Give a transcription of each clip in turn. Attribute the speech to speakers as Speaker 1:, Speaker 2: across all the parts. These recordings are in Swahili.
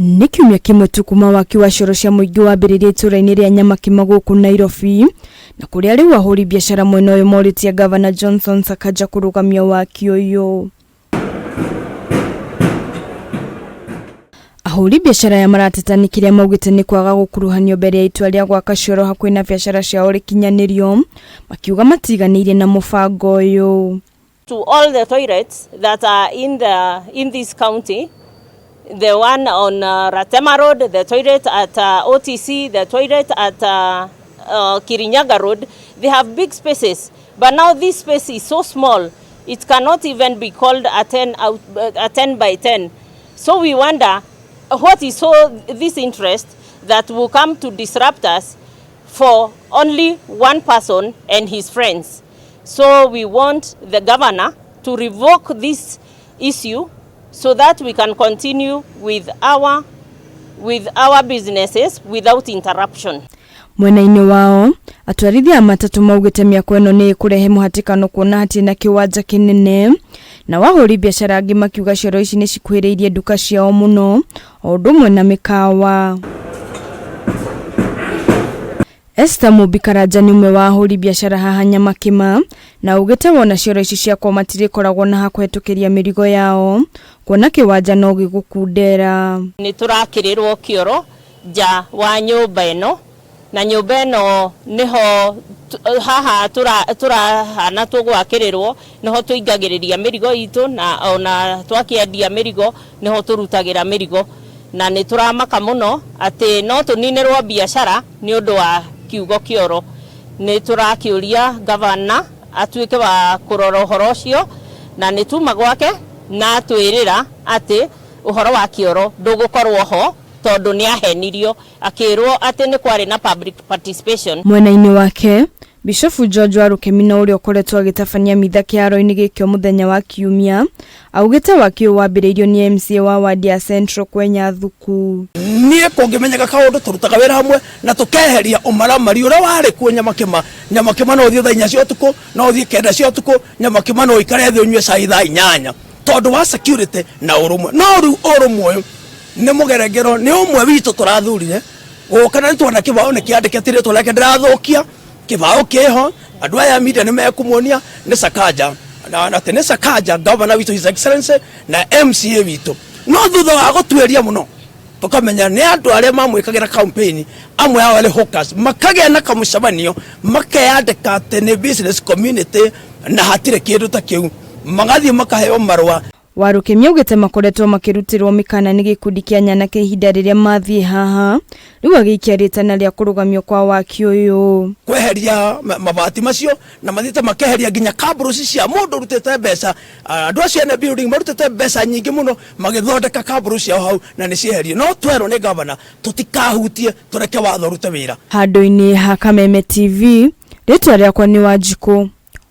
Speaker 1: Ni kiumia kimwe tu kuma waki wa cioro cia muingi wambiriirie itũra-inĩ rĩa Nyamakima gũkũ Nairobi, na kũrĩa rĩu ahũri biacara mwena ũyũ moritie Gavana Johnson SAKAJA kurugamia waki ũyũ. Ahũri biacara ya maratetanikĩria maugĩte nĩ kwaga gũkuruhanio mbere ya itua rĩa gwaka cioro hakuhĩ na biacara ciao rĩkinyanĩrio, makiuga matiganĩire na mũbango ũyũ.
Speaker 2: To all the toilets that are in this county, the one on Ratema Road, the toilet at OTC, the toilet at Kirinyaga Road, they have big spaces. But now this space is so small, it cannot even be called a 10 by 10. So we wonder what is this interest that will come to disrupt us for only one person and his friends. So we want the governor to revoke this issue so that we can continue with our businesses without interruption.
Speaker 1: Mwena-inĩ wao atwarithia matatu maugĩte mĩako ĩno nĩ ĩkũrehe mũhatĩkano kuona atĩ na kĩwanja kĩnene, na wahũri biacara angĩ makiuga cioro ici nĩ cikuhĩrĩirie duka ciao mũno o ũndũ ũmwe na mĩkawa. Esther Mubikaraja nĩ ũmwe wa ahũri biacara haha Nyamakima, na ugĩte wona cioro ici ciakwo matirĩkoragwo na hakũhetũkĩria mĩrigo yao kuona kĩwanja no gĩgũkundera.
Speaker 2: Nĩ tũrakĩrĩrwo kĩoro nja wa nyũmba ĩno, na nyũmba ĩno nĩho haha turahana tũgwakĩrĩrwo, nĩho tũingagĩrĩria mĩrigo itũ, na ona twakĩendia mĩrigo nĩho tũrutagĩra mĩrigo, na nĩ tũramaka mũno atĩ no tũninĩrwo biacara nĩ ũndũ wa kiugo KIORO. Nĩ tũrakĩũria gavana atuĩke wa kũrora ũhoro ũcio, na nĩ tuma gwake na twĩrĩra atĩ ũhoro wa KIORO ndũgũkorwo ho tondũ nĩ ahenirio, akĩrwo atĩ nĩ kwarĩ na public participation.
Speaker 1: Mwena-inĩ wake Bishop George wa Rukemina ũrĩa ũkoretwo agĩtabania mitha kĩharo-inĩ gĩkĩ mũthenya wa kiumia, augĩte waki ũyũ wambĩrĩirio nĩ MCA wa ward ya Central kwenya thuku.
Speaker 3: Niĩ kũngĩmenyeka kaũndũ tũrutaga wĩra hamwe na tũkeheria ũmaramari ũrĩa warĩ kuo Nyamakima. Nyamakima no ũthiĩ thaa 4 cia ũtukũ, no ũthiĩ 9 cia ũtukũ, Nyamakima no ũikare thĩ ũnyue cai thaa 8 tondũ wa security na ũrũmwe. No rĩu ũrũmwe ũyũ nĩ mũgerengero, nĩ ũmwe witũ tũrathurire gũkana nĩ tuona kĩbaũ nĩ kĩandĩke rĩtwa rĩake ndĩrathũkia, kĩbaũ kĩho, andũ aya media nĩ mekũmuonia nĩ SAKAJA, na atĩ nĩ SAKAJA governor witũ His Excellency na MCA witũ. No thutha wa gũtuĩria mũno tũkamenya nĩ andũ arĩa mamwĩkagĩra campaign, amwe ao arĩ hawkers, makagĩa na kamũcemanio makeyandĩka atĩ nĩ business community na hatirĩ kĩndũ ta kĩu, magathiĩ makaheo marũa.
Speaker 1: Warukemia ugĩte makoretwo makĩrutĩrwo mĩkana nĩ gĩkundi kĩa Nyanake ihinda rĩrĩa mathiĩ haha, rĩu agĩikia rĩtana rĩa kũrũgamio kwa waki ũyũ.
Speaker 3: Kweheria mabati macio na mathiĩte makeheria nginya kabruci cia mũndũ rutĩte mbeca, andũ acio ene building marutĩte mbeca nyingĩ mũno magĩthondeka kabruci ciao hau na nĩ cieherie. No twerwo nĩ gavana tũtikahutie, tũreke watho rute wĩra.
Speaker 1: Handũ-inĩ ha Kameme TV, rĩtwa rĩakwa nĩ Wanjikũ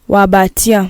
Speaker 1: wa Batia.